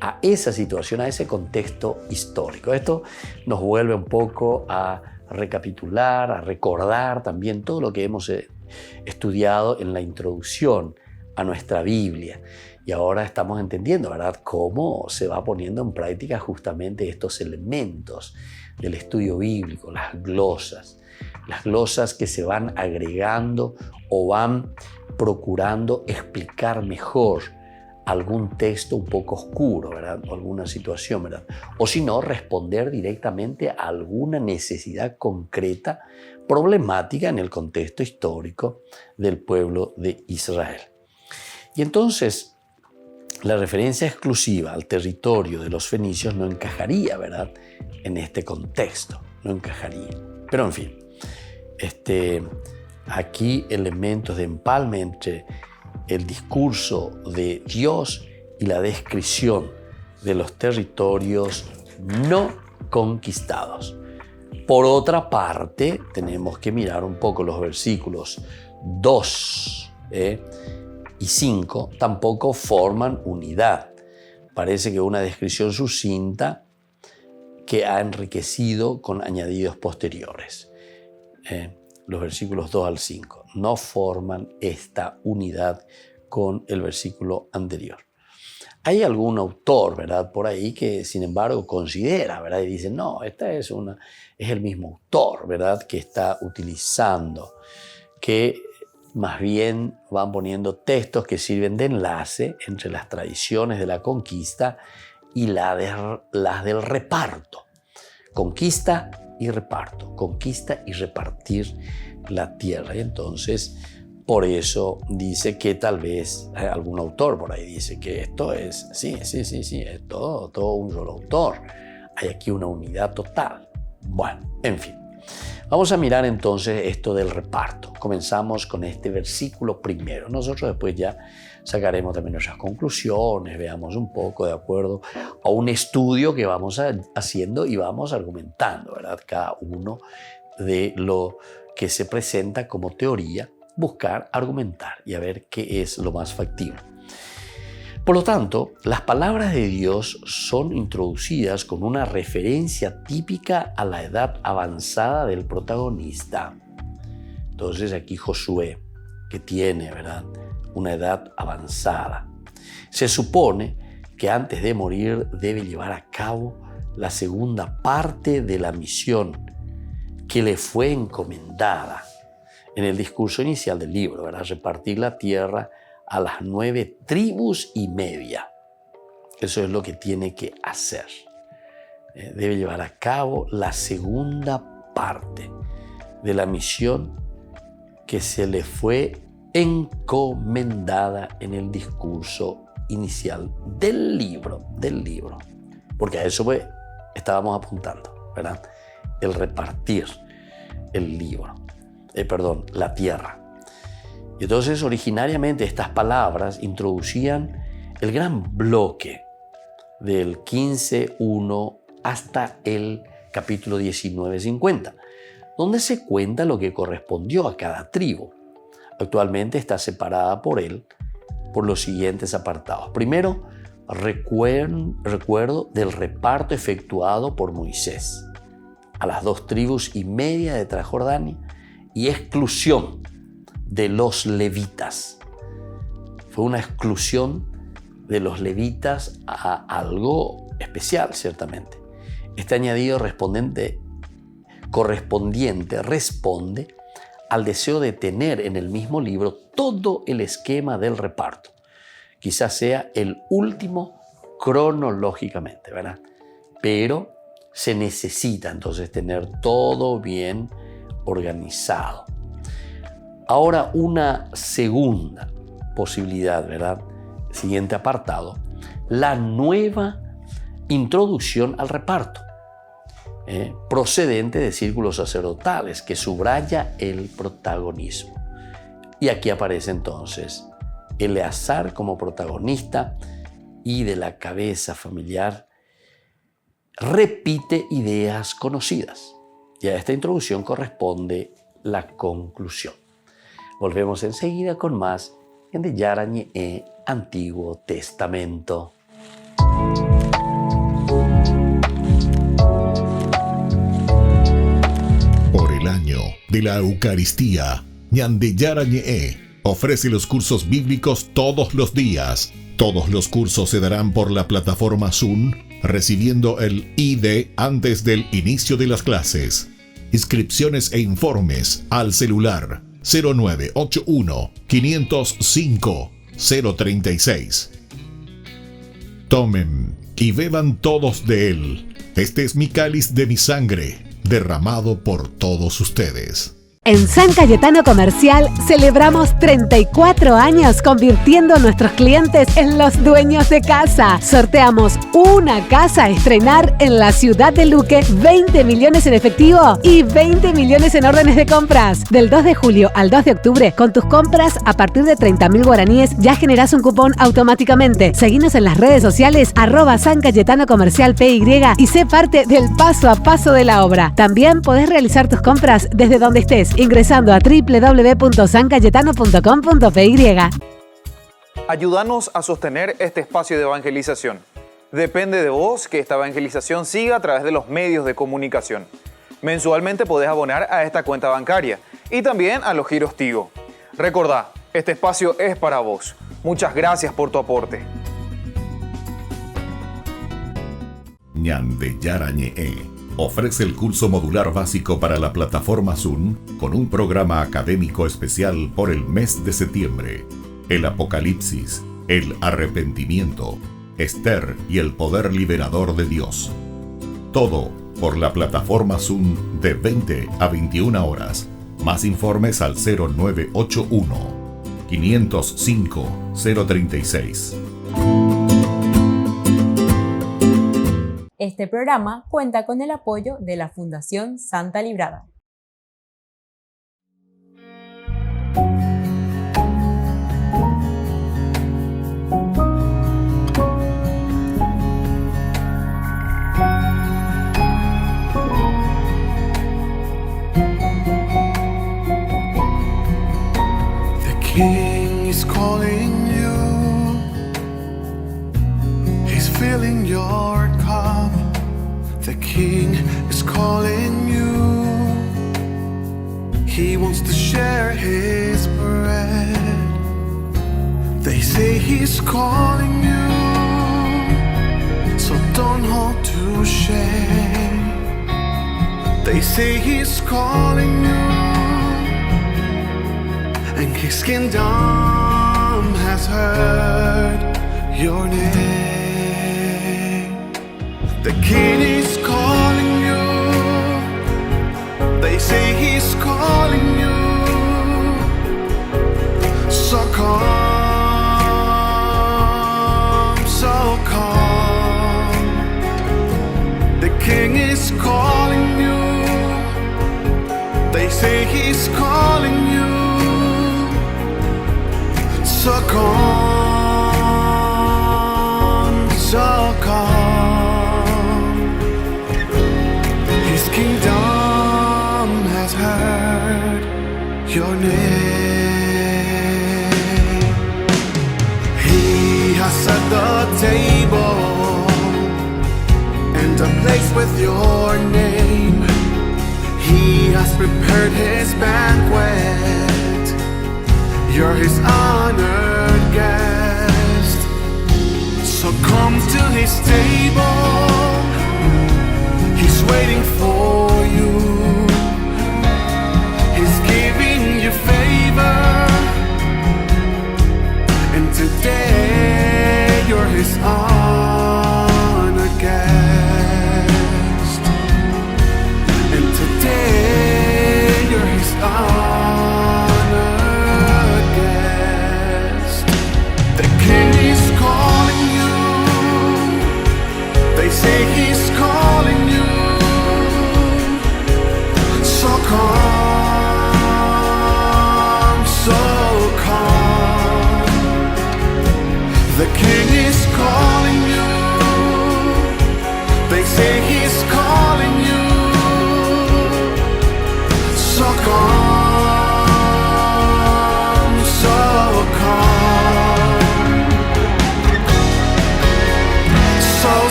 a esa situación, a ese contexto histórico. Esto nos vuelve un poco a recapitular, a recordar también todo lo que hemos estudiado en la introducción a nuestra Biblia. Y ahora estamos entendiendo, ¿verdad?, cómo se va poniendo en práctica justamente estos elementos del estudio bíblico, las glosas que se van agregando o van procurando explicar mejor algún texto un poco oscuro, ¿verdad?, o alguna situación, ¿verdad?, o si no, responder directamente a alguna necesidad concreta, problemática en el contexto histórico del pueblo de Israel. Y entonces, la referencia exclusiva al territorio de los fenicios no encajaría, ¿verdad?, en este contexto, no encajaría. Pero en fin, aquí elementos de empalme entre el discurso de Dios y la descripción de los territorios no conquistados. Por otra parte, tenemos que mirar un poco los versículos 2 y 5, tampoco forman unidad. Parece que una descripción sucinta que ha enriquecido con añadidos posteriores. Los versículos 2 al 5 no forman esta unidad con el versículo anterior. Hay algún autor, ¿verdad?, por ahí que, sin embargo, considera, ¿verdad?, y dice, no, esta es el mismo autor, ¿verdad?, que está utilizando, que más bien van poniendo textos que sirven de enlace entre las tradiciones de la conquista y las del reparto. Conquista y reparto, conquista y repartir la tierra. Y entonces, por eso dice que tal vez algún autor por ahí dice que esto es, sí, es todo un solo autor. Hay aquí una unidad total. Bueno, en fin. Vamos a mirar entonces esto del reparto. Comenzamos con este versículo primero. Nosotros después ya sacaremos también nuestras conclusiones, veamos un poco de acuerdo a un estudio que vamos haciendo y vamos argumentando, ¿verdad?, cada uno de lo que se presenta como teoría, buscar argumentar y a ver qué es lo más factible. Por lo tanto, las palabras de Dios son introducidas con una referencia típica a la edad avanzada del protagonista. Entonces aquí Josué, que tiene, ¿verdad?, una edad avanzada, se supone que antes de morir debe llevar a cabo la segunda parte de la misión que le fue encomendada en el discurso inicial del libro, ¿verdad?, repartir la tierra a las 9 tribus y media. Eso es lo que tiene que hacer. Debe llevar a cabo la segunda parte de la misión que se le fue encomendada en el discurso inicial del libro. Porque a eso pues estábamos apuntando, ¿verdad? El repartir la tierra. Y entonces, originariamente, estas palabras introducían el gran bloque del 15:1 hasta el capítulo 19:50, donde se cuenta lo que correspondió a cada tribu. Actualmente está separada por él por los siguientes apartados. Primero, recuerdo del reparto efectuado por Moisés a las 2 tribus y media de Transjordania y exclusión de los levitas. Fue una exclusión de los levitas a algo especial, ciertamente. Este añadido correspondiente responde al deseo de tener en el mismo libro todo el esquema del reparto. Quizás sea el último cronológicamente, ¿verdad? Pero se necesita entonces tener todo bien organizado. Ahora una segunda posibilidad, ¿verdad? Siguiente apartado, la nueva introducción al reparto, procedente de círculos sacerdotales, que subraya el protagonismo. Y aquí aparece entonces Eleazar como protagonista y de la cabeza familiar repite ideas conocidas. Y a esta introducción corresponde la conclusión. Volvemos enseguida con más Ñande Yarañe Antiguo Testamento. Por el año de la Eucaristía, Ñande Yarañe ofrece los cursos bíblicos todos los días. Todos los cursos se darán por la plataforma Zoom, recibiendo el ID antes del inicio de las clases. Inscripciones e informes al celular 0981 505 036. Tomen y beban todos de él. Este es mi cáliz de mi sangre, derramado por todos ustedes. En San Cayetano Comercial celebramos 34 años convirtiendo a nuestros clientes en los dueños de casa. Sorteamos una casa a estrenar en la ciudad de Luque, 20 millones en efectivo y 20 millones en órdenes de compras. Del 2 de julio al 2 de octubre, con tus compras a partir de 30.000 guaraníes ya generás un cupón automáticamente. Seguinos en las redes sociales @San Cayetano Comercial PY y sé parte del paso a paso de la obra. También podés realizar tus compras desde donde estés, ingresando a www.sancayetano.com.py. Ayúdanos a sostener este espacio de evangelización. Depende de vos que esta evangelización siga a través de los medios de comunicación. Mensualmente podés abonar a esta cuenta bancaria y también a los giros Tigo. Recordá, este espacio es para vos. Muchas gracias por tu aporte. Ñande Yarañe ofrece el curso modular básico para la plataforma Zoom con un programa académico especial por el mes de septiembre. El Apocalipsis, el arrepentimiento, Esther y el poder liberador de Dios. Todo por la plataforma Zoom de 20 a 21 horas. Más informes al 0981 505 036. Este programa cuenta con el apoyo de la Fundación Santa Librada. The King is calling you. He's filling your cup. The King is calling you. He wants to share his bread. They say he's calling you, so don't hold to shame. They say he's calling you, and his kingdom has heard your name. The King is calling you. They say he's calling you. So come, so come. The King is calling you. They say he's calling you. So come, so come. His kingdom has heard your name. He has set the table and a place with your name. He has prepared his banquet. You're his honored guest. So come to his table. He's waiting for you. He's giving you favor. And today you're his honored guest. And today you're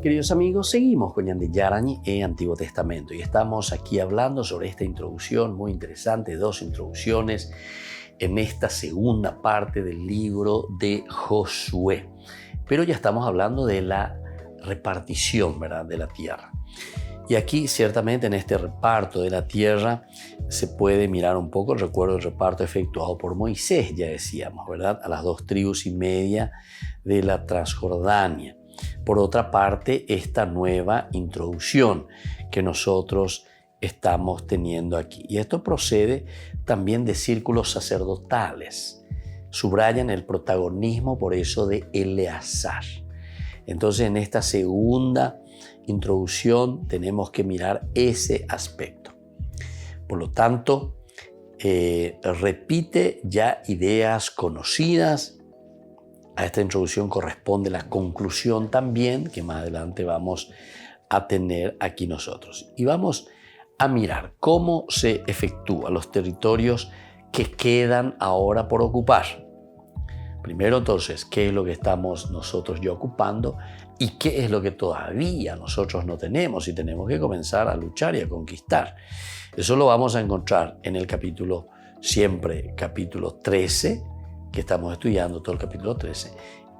queridos amigos, seguimos con Ñande Yarañe Antiguo Testamento y estamos aquí hablando sobre esta introducción muy interesante, 2 introducciones en esta segunda parte del libro de Josué. Pero ya estamos hablando de la repartición, ¿verdad?, de la tierra. Y aquí, ciertamente, en este reparto de la tierra se puede mirar un poco, recuerdo el reparto efectuado por Moisés, ya decíamos, ¿verdad?, a las 2,5 tribus de la Transjordania. Por otra parte, esta nueva introducción que nosotros estamos teniendo aquí. Y esto procede también de círculos sacerdotales. Subrayan el protagonismo, por eso, de Eleazar. Entonces, en esta segunda introducción tenemos que mirar ese aspecto. Por lo tanto, repite ya ideas conocidas. A esta introducción corresponde la conclusión también, que más adelante vamos a tener aquí nosotros. Y vamos a mirar cómo se efectúan los territorios que quedan ahora por ocupar. Primero, entonces, ¿qué es lo que estamos nosotros ya ocupando y qué es lo que todavía nosotros no tenemos y tenemos que comenzar a luchar y a conquistar? Eso lo vamos a encontrar en el capítulo 13, que estamos estudiando todo el capítulo 13,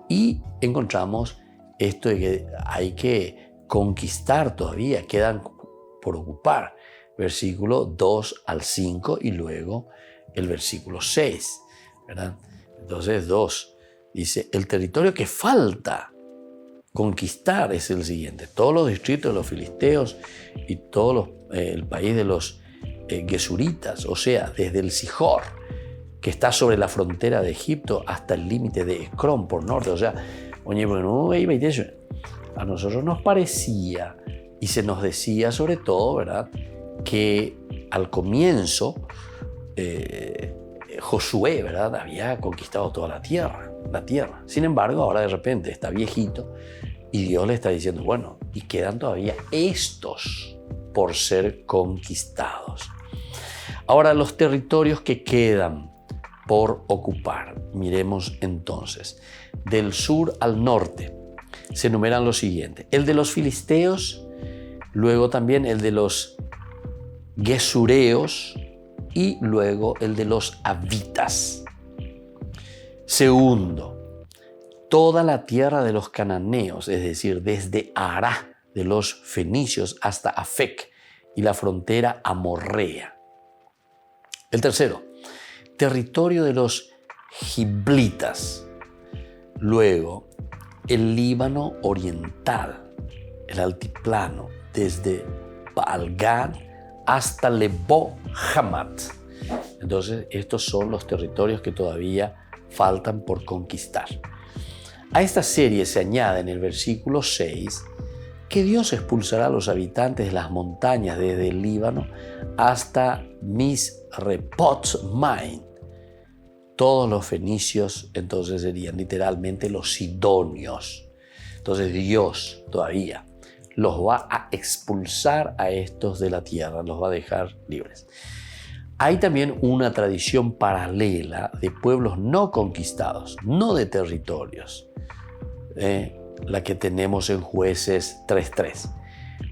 y encontramos esto de que hay que conquistar todavía, quedan por ocupar, versículo 2 al 5 y luego el versículo 6, ¿verdad? Entonces 2 dice, el territorio que falta conquistar es el siguiente: todos los distritos de los filisteos y todo el país de los gesuritas, o sea, desde el Sihor, que está sobre la frontera de Egipto, hasta el límite de Ecrón por norte. O sea, a nosotros nos parecía y se nos decía sobre todo, ¿verdad?, que al comienzo Josué, ¿verdad?, había conquistado toda la tierra. Sin embargo, ahora de repente está viejito y Dios le está diciendo, bueno, y quedan todavía estos por ser conquistados. Ahora, los territorios que quedan por ocupar. Miremos entonces. Del sur al norte se enumeran los siguientes: el de los filisteos, luego también el de los gesureos y luego el de los havitas. Segundo, toda la tierra de los cananeos, es decir, desde Ará de los fenicios hasta Afec y la frontera amorrea. El tercero, territorio de los giblitas, luego el Líbano oriental, el altiplano, desde Baal-Gad hasta Lebo Hamat. Entonces, estos son los territorios que todavía faltan por conquistar. A esta serie se añade en el versículo 6 que Dios expulsará a los habitantes de las montañas desde el Líbano hasta Misrepot-Maim. Todos los fenicios entonces serían literalmente los sidonios. Entonces Dios todavía los va a expulsar a estos de la tierra, los va a dejar libres. Hay también una tradición paralela de pueblos no conquistados, no de territorios, la que tenemos en Jueces 3:3.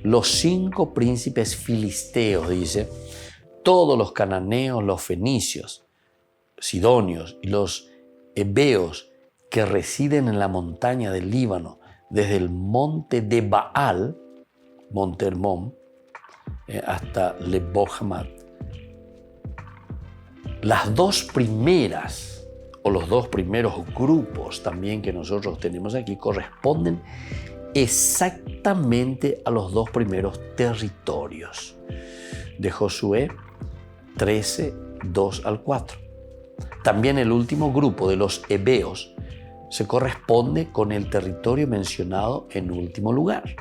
Los 5 príncipes filisteos, dice, todos los cananeos, los fenicios, sidonios y los heveos que residen en la montaña del Líbano, desde el monte de Baal, monte Hermón, hasta Lebo Hamat. Las 2 primeras, o los 2 primeros grupos también que nosotros tenemos aquí, corresponden exactamente a los 2 primeros territorios de Josué 13, 2 al 4. También el último grupo de los heveos se corresponde con el territorio mencionado en último lugar.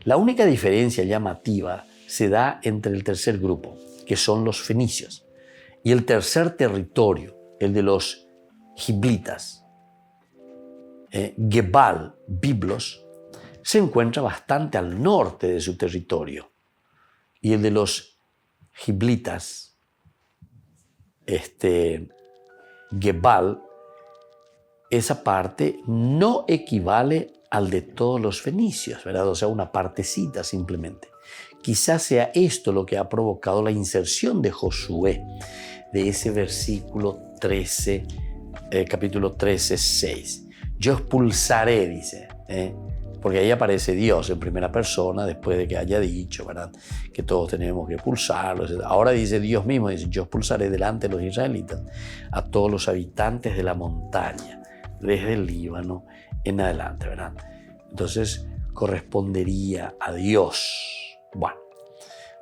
La única diferencia llamativa se da entre el tercer grupo, que son los fenicios, y el tercer territorio, el de los giblitas. Gebal, Biblos, se encuentra bastante al norte de su territorio, y el de los giblitas, Gebal, esa parte no equivale al de todos los fenicios, ¿verdad? O sea, una partecita simplemente. Quizás sea esto lo que ha provocado la inserción de Josué, de ese versículo 13, capítulo 13, 6. Yo expulsaré, dice, porque ahí aparece Dios en primera persona después de que haya dicho, ¿verdad?, que todos tenemos que expulsarlos. Ahora dice Dios mismo, dice, yo expulsaré delante de los israelitas a todos los habitantes de la montaña, desde el Líbano en adelante, ¿verdad? Entonces correspondería a Dios. Bueno,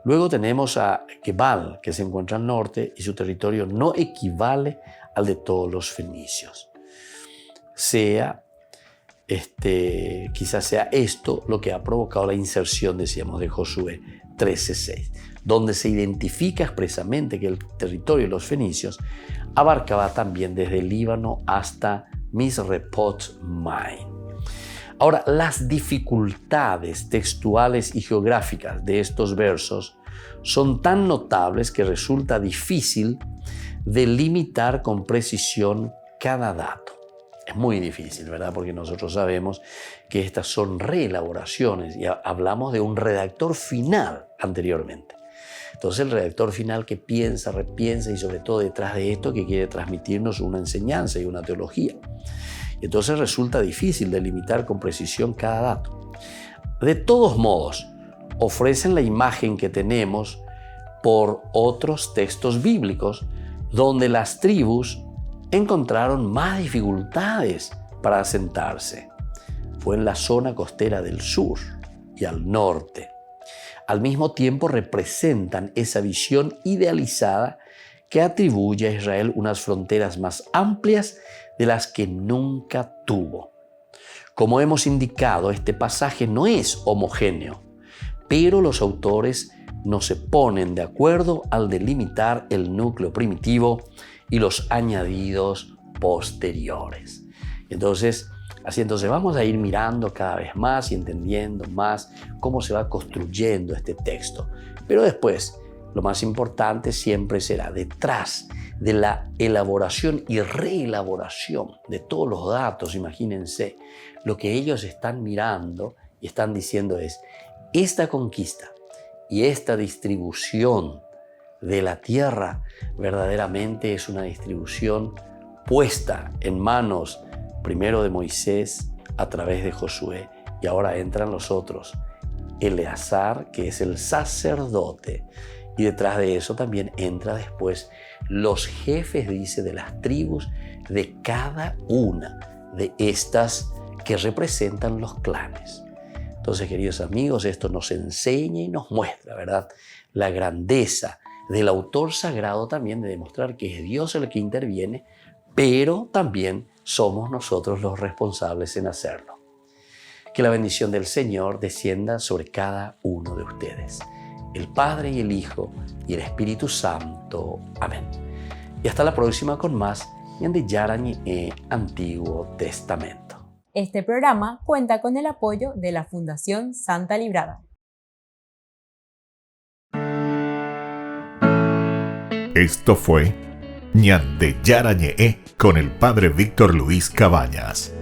luego tenemos a Gebal, que se encuentra al norte y su territorio no equivale al de todos los fenicios. Quizás sea esto lo que ha provocado la inserción, decíamos, de Josué 13:6, donde se identifica expresamente que el territorio de los fenicios abarcaba también desde el Líbano hasta Misrepot Maim. Ahora, las dificultades textuales y geográficas de estos versos son tan notables que resulta difícil delimitar con precisión cada dato. Es muy difícil, ¿verdad? Porque nosotros sabemos que estas son reelaboraciones y hablamos de un redactor final anteriormente. Entonces el redactor final que piensa, repiensa y sobre todo detrás de esto que quiere transmitirnos una enseñanza y una teología. Y entonces resulta difícil delimitar con precisión cada dato. De todos modos, ofrecen la imagen que tenemos por otros textos bíblicos donde las tribus encontraron más dificultades para asentarse. Fue en la zona costera del sur y al norte. Al mismo tiempo representan esa visión idealizada que atribuye a Israel unas fronteras más amplias de las que nunca tuvo. Como hemos indicado, este pasaje no es homogéneo, pero los autores no se ponen de acuerdo al delimitar el núcleo primitivo y los añadidos posteriores. Entonces vamos a ir mirando cada vez más y entendiendo más cómo se va construyendo este texto. Pero después, lo más importante siempre será detrás de la elaboración y reelaboración de todos los datos. Imagínense, lo que ellos están mirando y están diciendo es, esta conquista y esta distribución de la tierra verdaderamente es una distribución puesta en manos primero de Moisés a través de Josué y ahora entran los otros, Eleazar, que es el sacerdote, y detrás de eso también entra después los jefes, dice, de las tribus de cada una de estas que representan los clanes. Entonces, queridos amigos, esto nos enseña y nos muestra, ¿verdad?, la grandeza del autor sagrado también de demostrar que es Dios el que interviene, pero también somos nosotros los responsables en hacerlo. Que la bendición del Señor descienda sobre cada uno de ustedes, el Padre y el Hijo y el Espíritu Santo. Amén. Y hasta la próxima con más Ñande Yarañe Antiguo Testamento. Este programa cuenta con el apoyo de la Fundación Santa Librada. Esto fue Ñande Yarañe con el Padre Víctor Luis Cabañas.